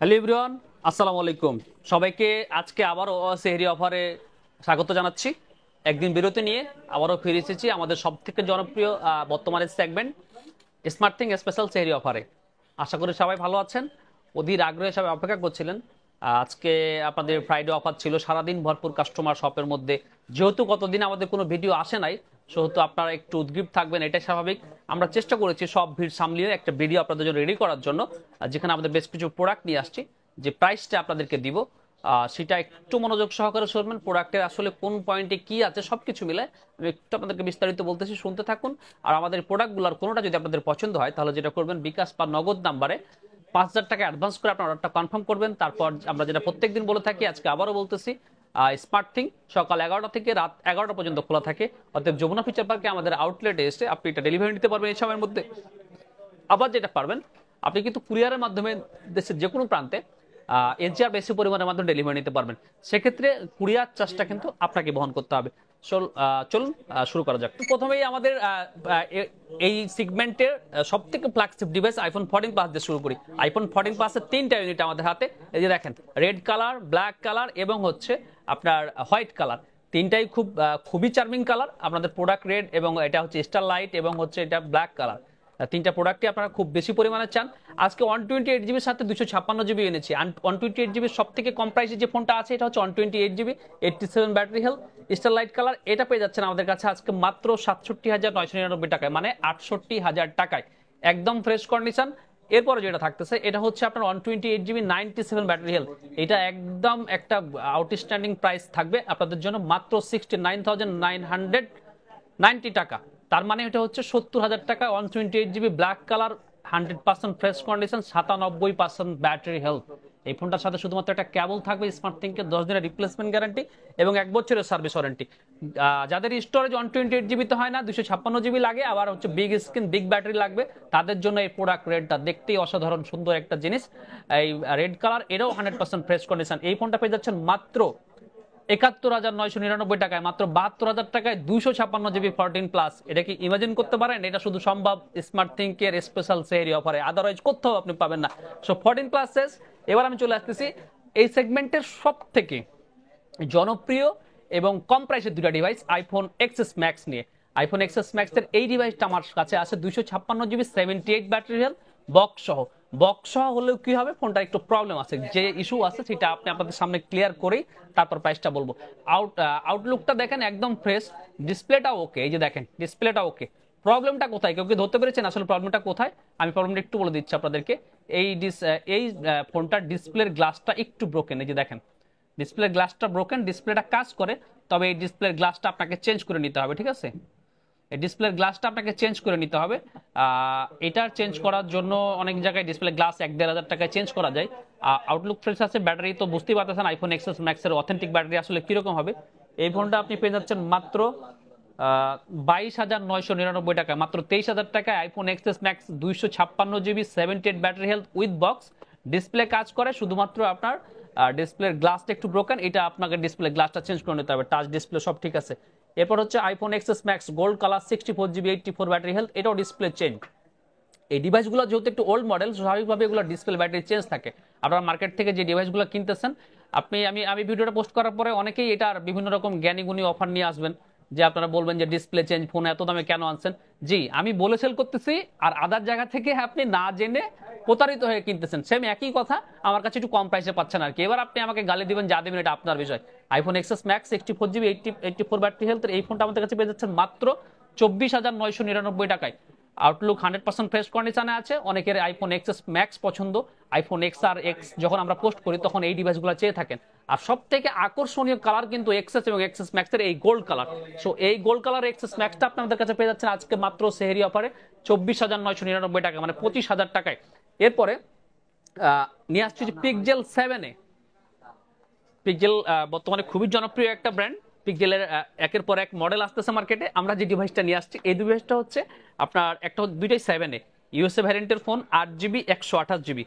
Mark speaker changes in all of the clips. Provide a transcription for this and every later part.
Speaker 1: Hello everyone, আসসালামু আলাইকুম। সবাইকে আজকে আবারও সেহরি অফারে স্বাগত জানাচ্ছি। একদিন বিরতি নিয়ে আবারও ফিরে এসেছি আমাদের সবথেকে জনপ্রিয় বর্তমানের সেগমেন্ট স্মার্ট থিং স্পেশাল সেহরি অফারে। আশা করি সবাই ভালো আছেন, অধীর আগ্রহে সবাই অপেক্ষা করছিলেন। আজকে আপনাদের ফ্রাইডে অফার ছিল, সারাদিন ভরপুর কাস্টমার শপের মধ্যে। যেহেতু কতদিন আমাদের কোনো ভিডিও আসে নাই, সেহেতু আপনারা একটু উদ্গ্রীব থাকবেন, এটাই স্বাভাবিক। আমরা চেষ্টা করেছি সব ভিড় সামলিয়ে একটা ভিডিও আপনাদের জন্য রেডি করার জন্য, যেখানে আমাদের বেশ কিছু প্রোডাক্ট নিয়ে আসছি। যে প্রাইসটা আপনাদেরকে দিব সেটা একটু মনোযোগ সহকারে শুনবেন। প্রোডাক্টের আসলে কোন পয়েন্টে কি আছে সবকিছু মিলে আমি একটু আপনাদেরকে বিস্তারিত বলতেছি, শুনতে থাকুন। আর আমাদের প্রোডাক্টগুলোর কোনোটা যদি আপনাদের পছন্দ হয়, তাহলে যেটা করবেন, বিকাশ বা নগদ নাম্বারে 5,000 টাকা অ্যাডভান্স করে আপনার অর্ডারটা কনফার্ম করবেন। তারপর আমরা যেটা প্রত্যেকদিন বলে থাকি, আজকে আবারও বলতেছি, স্মার্ট থিং সকাল 11টা থেকে রাত 11টা পর্যন্ত খোলা থাকে। অতএব যমুনা ফিচার পার্কে আমাদের আউটলেটে এসে আপনি এটা ডেলিভারি নিতে পারবেন এই সময়ের মধ্যে। আবার যেটা পারবেন, আপনি কিন্তু কুরিয়ারের মাধ্যমে দেশের যে কোনো প্রান্তে এনসিআর বেশি পরিমাণের মাধ্যমে ডেলিভারি নিতে পারবেন। সেক্ষেত্রে কুরিয়ার চার্জটা কিন্তু আপনাকে বহন করতে হবে। চলুন শুরু করা যাক। প্রথমেই আমাদের এই সিগমেন্টের সব থেকে ফ্ল্যাগশিপ ডিভাইস আইফোন 14 প্লাস দিয়ে শুরু করি। আইফোন 14 প্লাসের 3টা ইউনিট আমাদের হাতে। এই যে দেখেন, রেড কালার, ব্ল্যাক কালার এবং হচ্ছে আপনার হোয়াইট কালার। তিনটাই খুবই চার্মিং কালার। আপনাদের প্রোডাক্ট রেড এবং এটা হচ্ছে স্টার লাইট এবং হচ্ছে এটা ব্ল্যাক কালার। তিনটা প্রোডাক্টই আপনারা খুব বেশি পরিমাণে চান। আজকে 128 জিবির সাথে 256 জিবি এনেছি। 128 জিবির সব থেকে কম প্রাইসে যে ফোনটা আছে এটা হচ্ছে 128 GB, 87 battery health, star light colour. এটা পেয়ে যাচ্ছেন আমাদের কাছে আজকে মাত্র 67,999 টাকায়, মানে 68,000 টাকায়, একদম ফ্রেশ কন্ডিশন। এরপরে যেটা থাকতেছে এটা হচ্ছে আপনার 128 জিবি, 97 ব্যাটারি হেলথ। এটা একদম একটা আউটস্ট্যান্ডিং প্রাইস থাকবে আপনাদের জন্য, মাত্র 69,990 টাকা। তার মানে এটা হচ্ছে 70,000 টাকা। 128 GB black colour, 100% fresh condition, 97% battery health. এই ফোনটার সাথে শুধুমাত্র একটা কেবল থাকবে স্মার্ট থিংকের 10 দিনের রিপ্লেসমেন্ট গ্যারান্টি এবং 1 বছরের সার্ভিস ওয়ারেন্টি। যাদের স্টোরেজ 128 জিবিতে হয় না, 256 জিবি লাগে, আবার হচ্ছে বিগ স্ক্রিন, বিগ ব্যাটারি লাগবে, তাদের জন্য এই প্রোডাক্ট রেডটা দেখতেই অসাধারণ সুন্দর একটা জিনিস। এই রেড কালার, এটাও 100% ফ্রেশ কন্ডিশন। এই ফোনটা পেয়ে যাচ্ছেন মাত্র 71,999 টাকায়, মাত্র 72,000 টাকায় 256 জিবি 14 প্লাস। এটা কি ইমাজিন করতে পারেন? এটা শুধু সম্ভব স্মার্ট থিংকের স্পেশাল সেহরি অফারে, আদারওয়াইজ কোথাও আপনি পাবেন না। সো 14 প্লাস শেষ। এবার আমি চলে আসতেছি এই সেগমেন্টের সব থেকে জনপ্রিয় এবং কম প্রাইসের দুটা ডিভাইস, আইফোন এক্সএস ম্যাক্স নিয়ে। আইফোন এক্সএস ম্যাক্স এর এই ডিভাইসটা আমার কাছে আছে 256 জিবি, 78 ব্যাটারি হেলথ, বক্স সহ হলেও কি হবে, ফোনটা একটু প্রবলেম আছে, যে ইস্যু আছে সেটা আপনি আপনাদের সামনে ক্লিয়ার করেই তারপর প্রাইসটা বলবো। আউটলুকটা দেখেন একদম ফ্রেশ, ডিসপ্লেটা ওকে। এই যে দেখেন, ডিসপ্লেটা ওকে। প্রবলেমটা কোথায়, কেউ কি ধরতে পেরেছেন আসলে প্রবলেমটা কোথায়? আমি প্রবলেমটা একটু বলে দিচ্ছি আপনাদেরকে। এই ফোনটার ডিসপ্লের গ্লাসটা একটু ব্রোকেন। এই যে দেখেন, ডিসপ্লের গ্লাসটা ব্রোকেন। ডিসপ্লেটা কাজ করে, তবে এই ডিসপ্লের গ্লাসটা আপনাকে চেঞ্জ করে নিতে হবে, ঠিক আছে? এই ডিসপ্লের গ্লাসটা আপনাকে চেঞ্জ করে নিতে হবে। এটার চেঞ্জ করার জন্য অনেক জায়গায় ডিসপ্লে গ্লাস 1-1.5 হাজার টাকায় চেঞ্জ করা যায়। আউটলুক ফ্রেশ আছে, ব্যাটারি তো বুঝতেই পারতেছেন আইফোন এক্সএস ম্যাক্সের অথেন্টিক ব্যাটারি আসলে কিরকম হবে। এই ফোনটা আপনি পেয়ে যাচ্ছেন মাত্র 22,999 টাকায়, মাত্র 23,000 টাকায় iPhone XS max 256 GB, 78 battery health with box. Display কাজ করে, শুধুমাত্র আপনার ডিসপ্লের গ্লাসটা একটু ব্রোকেন, এটা আপনাকে ডিসপ্লে গ্লাসটা চেঞ্জ করে নিতে হবে। টাচ ডিসপ্লে সব ঠিক আছে। এরপর হচ্ছে iPhone XS max gold colour, 64 GB, 84 battery health, এটাও ডিসপ্লে চেঞ্জ। এই ডিভাইসগুলো যেহেতু একটু ওল্ড মডেল, স্বাভাবিকভাবে এগুলো ডিসপ্লে ব্যাটারি চেঞ্জ থাকে। আপনারা মার্কেট থেকে যে ডিভাইসগুলো কিনতেছেন, আমি ভিডিওটা পোস্ট করার পরে অনেকেই এটার বিভিন্ন রকম জ্ঞানীগুণী অফার নিয়ে আসবেন, যে আপনারা বলবেন যে ডিসপ্লে চেঞ্জ, ফোন এত দামে কেন আনছেন। জি, আমি বলে সেল করতেছি, আর আদার জায়গা থেকে আপনি না জেনে প্রতারিত হয়ে কিনতেছেন। সেম একই কথা, আমার কাছে একটু কম প্রাইসে পাচ্ছেন আর কি। এবার আপনি আমাকে গালি দিবেন, যা দিবেন এটা আপনার বিষয়। IPhone XS max 64 GB, 84 battery হেলথের এই ফোনটা আমাদের কাছে পেয়ে যাচ্ছেন মাত্র 24,999 টাকায়। আউটলুক 100% ফ্রেশ কন্ডিশনে আছে। অনেকের আইফোন এক্সএস ম্যাক্স পছন্দ, আইফোন এক্স আর এক্স যখন আমরা পোস্ট করি তখন এই ডিভাইসগুলো চেয়ে থাকেন। আর সব থেকে আকর্ষণীয় কালার কিন্তু এক্সএস এবং এক্সএস ম্যাক্সের এই গোল্ড কালার। সো এই গোল্ড কালার এক্সএস ম্যাক্সটা আপনাদের কাছে পেয়ে যাচ্ছেন আজকে মাত্র সেহরি অফারে 24,999 টাকা, মানে 25,000 টাকায়। এরপরে নিয়ে আসছি যে পিক্সেল 7 এ। পিক্সেল বর্তমানে খুবই জনপ্রিয় একটা ব্র্যান্ড। পিক্সেলের একের পর এক মডেল আসতেছে মার্কেটে। আমরা যে ডিভাইসটা নিয়ে আসছি, এই ডিভাইসটা হচ্ছে আপনার দুইটাই 7 এ ইউএসএ ভ্যারিয়েন্টের ফোন, 8 জিবি, 128 জিবি।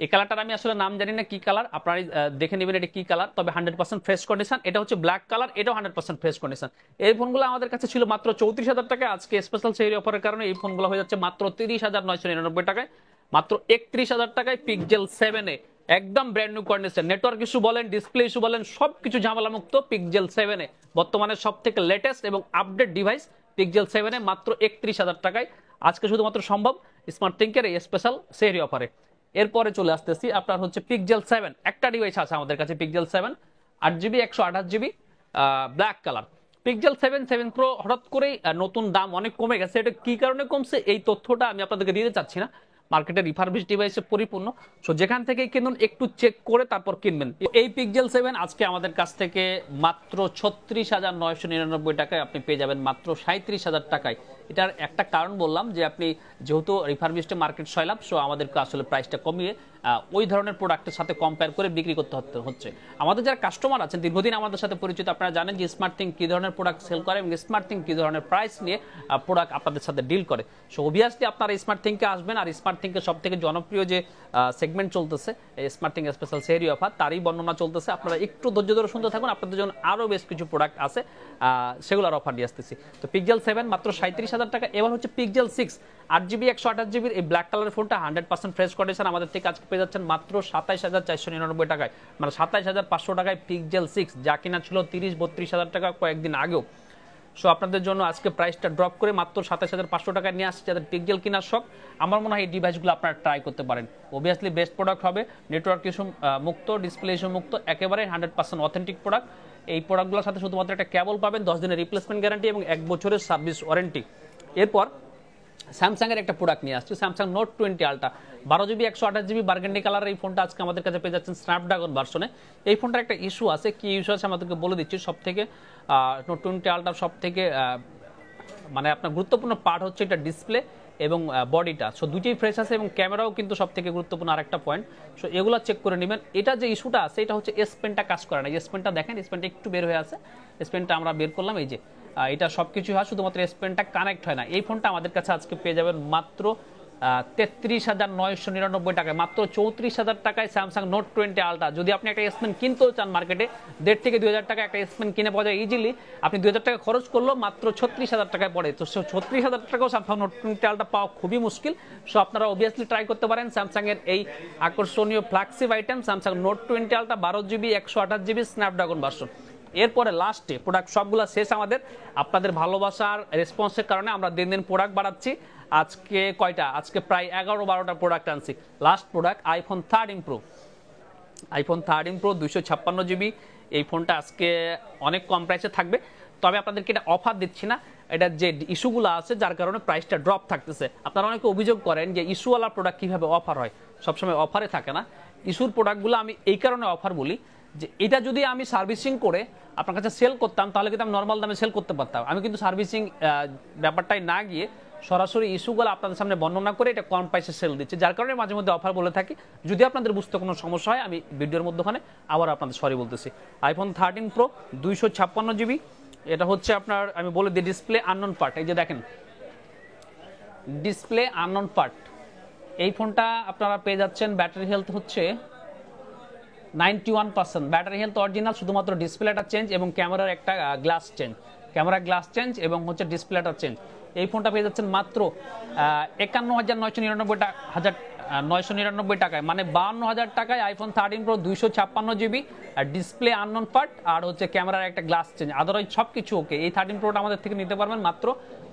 Speaker 1: এই কালারটার আমি আসলে নাম জানি না কি কালার, আপনারা দেখে নেবেন এটা কি কালার। তবে 100% ফ্রেশ কন্ডিশন। এটা হচ্ছে ব্ল্যাক কালার, এটাও 100% ফ্রেশ কন্ডিশন। এই ফোনগুলো আমাদের কাছে ছিল মাত্র 34,000 টাকায়। আজকে স্পেশাল সেহরি অফারের কারণে এই ফোনগুলো হয়ে যাচ্ছে মাত্র 30,999 টাকায়, মাত্র 31,000 টাকায় পিক্সেল 7 এ একদম brand new condition, network issue বলেন, ডিসপ্লে ইস্যু বলেন, সবকিছু ঝামেলা মুক্ত পিক্সেল 7 এ বর্তমানে সবথেকে লেটেস্ট এবং আপডেট ডিভাইস পিক্সেল 7 এ মাত্র 31,000 টাকায় আজকে শুধুমাত্র সম্ভব স্মার্ট থিংকের এই স্পেশাল সেহরি অফারে। এরপরে চলে আসতেছি আপনার হচ্ছে পিক্সেল 7, একটা ডিভাইস আছে আমাদের কাছে pixel 7 8GB 128GB black colour. Pixel 7 pro হঠাৎ করেই নতুন দাম অনেক কমে গেছে, এটা কি কারণে কমছে এই তথ্যটা আমি আপনাদেরকে দিতে চাচ্ছি না, মার্কেটে রিফারবিশ ডিভাইসে পরিপূর্ণ। সো যেখান থেকে কিনুন একটু চেক করে তারপর কিনবেন। এই পিক্সেল 7 আজকে আমাদের কাছ থেকে মাত্র 36,999 টাকায় আপনি পেয়ে যাবেন মাত্র 37,000 টাকায়। এটার একটা কারণ বললাম যে আপনি যেহেতু রিফারবিশড মার্কেট সয়লাভ, সো আমাদেরকে আসলে প্রাইসটা কমিয়ে ওই ধরনের প্রোডাক্টের সাথে কম্পেয়ার করে বিক্রি করতে হচ্ছে। আমাদের যারা কাস্টমার আছেন দীর্ঘদিন আমাদের সাথে পরিচিত, আপনারা জানেন যে স্মার্ট থিং কী ধরনের প্রোডাক্ট সেল করে এবং স্মার্ট থিং কী ধরনের প্রাইস নিয়ে প্রোডাক্ট আপনাদের সাথে ডিল করে। সো অবভিয়াসলি আপনারা স্মার্ট থিংকে আসবেন, আর স্মার্ট থিংকে সব থেকে জনপ্রিয় যে সেগমেন্ট চলতেছে স্মার্ট থিং স্পেশাল সেহরি অফার, তারই বর্ণনা চলতেছে। আপনারা একটু ধৈর্য ধরে শুনতে থাকুন, আপনাদের জন্য আরও বেশ কিছু প্রোডাক্ট আছে, সেগুলোর অফার দিয়ে আসতেছি। তো পিক্সেল 7 মাত্র 37,000 টাকা। এবার হচ্ছে পিক্সেল 6 8GB 128GB এই ব্ল্যাক কালারের ফোনটা 100% ফ্রেশ কন্ডিশন আমাদের থেকে আজকে পেয়ে যাচ্ছেন মাত্র 27,499 টাকায়, মানে 27,500 টাকায় পিক্সেল 6, যা কিনা ছিল 30-32,000 টাকা কয়েকদিন আগেও। সো আপনাদের জন্য আজকে প্রাইসটা ড্রপ করে মাত্র 27,500 টাকায় নিয়ে আসছে। যাদের পিক্সেল কেনার শখ, আমার মনে হয় এই ডিভাইসগুলো আপনারা ট্রাই করতে পারেন। অবভিয়াসলি বেস্ট প্রোডাক্ট হবে, নেটওয়ার্ক ইস্যু মুক্ত, ডিসপ্লে ইস্যু মুক্ত, একেবারে 100% অথেন্টিক প্রোডাক্ট। এই প্রোডাক্টগুলোর সাথে শুধুমাত্র একটা কেবল পাবেন, 10 দিনের রিপ্লেসমেন্ট গ্যারান্টি এবং 1 বছরের সার্ভিস ওয়ারেন্টি। এরপর স্যামসাংয়ের একটা প্রোডাক্ট নিয়ে আসছি, Samsung note 20 ultra 12GB 128GB burgundy colour. এই ফোনটা আজকে আমাদের কাছে পেয়ে যাচ্ছেন স্ন্যাপড্রাগন ভার্সনে। এই ফোনটার একটা ইস্যু আছে, কি ইস্যু আছে আমাদেরকে বলে দিচ্ছি। সব থেকে নোট 20 আলট্রার সব থেকে মানে আপনার গুরুত্বপূর্ণ পার্ট হচ্ছে এটা ডিসপ্লে এবং বডিটা। সো দুটোই ফ্রেশ আছে এবং ক্যামেরাও কিন্তু সব থেকে গুরুত্বপূর্ণ আরেকটা পয়েন্ট। সো এগুলো চেক করে নেবেন। এটা যে ইস্যুটা আছে এটা হচ্ছে এস পেনটা কাজ করে না। এস পেনটা দেখেন, এস পেনটা একটু বের হয়ে আছে, এস পেনটা আমরা বের করলাম, এই যে এটা সব কিছু হয়, শুধুমাত্র এস পেনটা কানেক্ট হয় না। এই ফোনটা আমাদের কাছে আজকে পেয়ে যাবেন মাত্র 33,999 টাকায়, মাত্র 34,000 টাকায় স্যামসাং নোট 20 আলট্রা। যদি আপনি একটা এস পেন কিনতেও চান মার্কেটে 1.5 থেকে 2,000 টাকা একটা এস পেন কিনে পাওয়া যায় ইজিলি, আপনি 2,000 টাকা খরচ করলেও মাত্র 36,000 টাকায় পড়ে। তো 36,000 টাকাও স্যামসাং নোট 20 আলট্রা পাওয়া খুবই মুশকিল। সো আপনারা অবভিয়াসলি ট্রাই করতে পারেন স্যামসাং এর এই আকর্ষণীয় flagship item Samsung note 20 ultra 12GB 128GB Snapdragon version. এরপরে লাস্টে প্রোডাক্ট সবগুলো শেষ আমাদের। আপনাদের ভালোবাসার রেসপন্সের কারণে আমরা দিন দিন প্রোডাক্ট বাড়াচ্ছি। আজকে কয়টা? আজকে প্রায় 11-12টা প্রোডাক্ট আনছি। Last product iPhone 13 pro. IPhone 13 pro 256GB। এই ফোনটা আজকে অনেক কম প্রাইসে থাকবে, তবে আপনাদেরকে এটা অফার দিচ্ছি না। এটা যে ইস্যুগুলো আছে যার কারণে প্রাইসটা ড্রপ থাকতেছে। আপনারা অনেকে অভিযোগ করেন যে ইস্যুওয়ালা প্রোডাক্ট কীভাবে অফার হয়, সবসময় অফারে থাকে না। ইস্যুর প্রোডাক্টগুলো আমি এই কারণে অফার বলি যে এটা যদি আমি সার্ভিসিং করে আপনার কাছে সেল করতাম তাহলে কিন্তু আমি নর্মাল দামে সেল করতে পারতাম। আমি কিন্তু সার্ভিসিং ব্যাপারটাই না গিয়ে সরাসরি ইস্যুগুলো আপনাদের সামনে বর্ণনা করে এটা কম প্রাইসে সেল দিচ্ছে, যার কারণে মাঝে মধ্যে অফার বলে থাকি। যদি আপনাদের বুঝতে কোনো সমস্যা হয় আমি ভিডিওর মধ্যখানে আবার আপনাদের সরি বলতেছি। আইফোন 13 প্রো 256GB, এটা হচ্ছে আপনার, আমি বলে দিই ডিসপ্লে আননোন পার্ট। এই যে দেখেন ডিসপ্লে আননোন পার্ট। এই ফোনটা আপনারা পেয়ে যাচ্ছেন, ব্যাটারি হেলথ হচ্ছে 91%, ব্যাটারি হেলথ অরিজিনাল, শুধুমাত্র ডিসপ্লেটা চেঞ্জ এবং ক্যামেরার একটা glass change, camera glass change এবং হচ্ছে ডিসপ্লেটা চেঞ্জ। এই ফোনটা পেয়ে যাচ্ছেন মাত্র 51,999 টাকায়, মানে 52,000 টাকায় iPhone 13 pro 256GB, display unknown part আর হচ্ছে ক্যামেরার একটা গ্লাস চেঞ্জ, আদারওয়াইজ সব কিছু ওকে। এই 13 প্রোটা আমাদের থেকে নিতে পারবেন মাত্র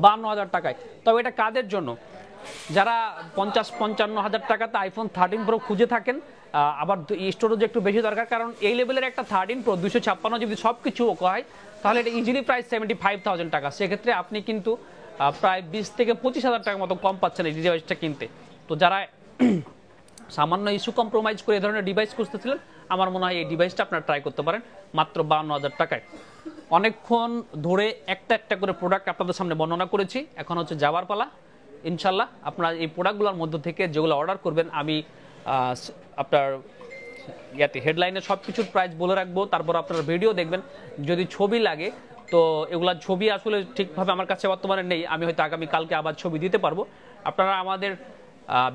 Speaker 1: 52,000 টাকায়। তবে এটা কাদের জন্য? যারা 50-55,000 টাকাতে আইফোন 13 প্রো খুঁজে থাকেন, আবার স্টোরেজ একটু বেশি দরকার, কারণ এই লেভেলের একটা 13 প্রো 256GB সব কিছু ওকে হয়, তাহলে এটা ইজিলি প্রাইস 75,000 টাকা। সেক্ষেত্রে আপনি কিন্তু প্রায় 20 থেকে 25,000 টাকার মতো কম পাচ্ছেন এই ডিভাইসটা কিনতে। তো যারা সামান্য ইস্যু কম্প্রোমাইজ করে এই ধরনের ডিভাইস খুঁজতেছিলেন, আমার মনে হয় এই ডিভাইসটা আপনারা ট্রাই করতে পারেন মাত্র 52,000 টাকায়। অনেকক্ষণ ধরে একটা একটা করে প্রোডাক্ট আপনাদের সামনে বর্ণনা করেছি, এখন হচ্ছে যাওয়ার পালা। ইনশাল্লাহ আপনারা এই প্রোডাক্টগুলোর মধ্য থেকে যেগুলো অর্ডার করবেন আমি আপনার হেডলাইনে সব কিছুর প্রাইস বলে রাখবো, তারপর আপনারা ভিডিও দেখবেন। যদি ছবি লাগে তো এগুলা ছবি আসলে ঠিকভাবে আমার কাছে বর্তমানে নেই, আমি হয়তো আগামী কালকে আবার ছবি দিতে পারবো। আপনারা আমাদের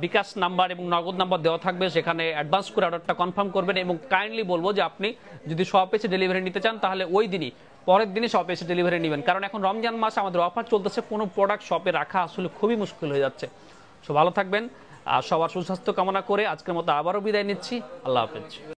Speaker 1: বিকাশ নাম্বার এবং নগদ নাম্বার দেওয়া থাকবে, সেখানে অ্যাডভান্স করে অর্ডারটা কনফার্ম করবেন এবং কাইন্ডলি বলবো যে আপনি যদি শপে এসে ডেলিভারি নিতে চান তাহলে ওই দিনই, পরের দিনই শপে এসে ডেলিভারি নেবেন, কারণ এখন রমজান মাস আমাদের অফার চলতেছে, কোনো প্রোডাক্ট শপে রাখা আসলে খুবই মুশকিল হয়ে যাচ্ছে। সো ভালো থাকবেন, সবার সুস্বাস্থ্য কামনা করে আজকের মতো আবারও বিদায় নিচ্ছি। আল্লাহ হাফেজ।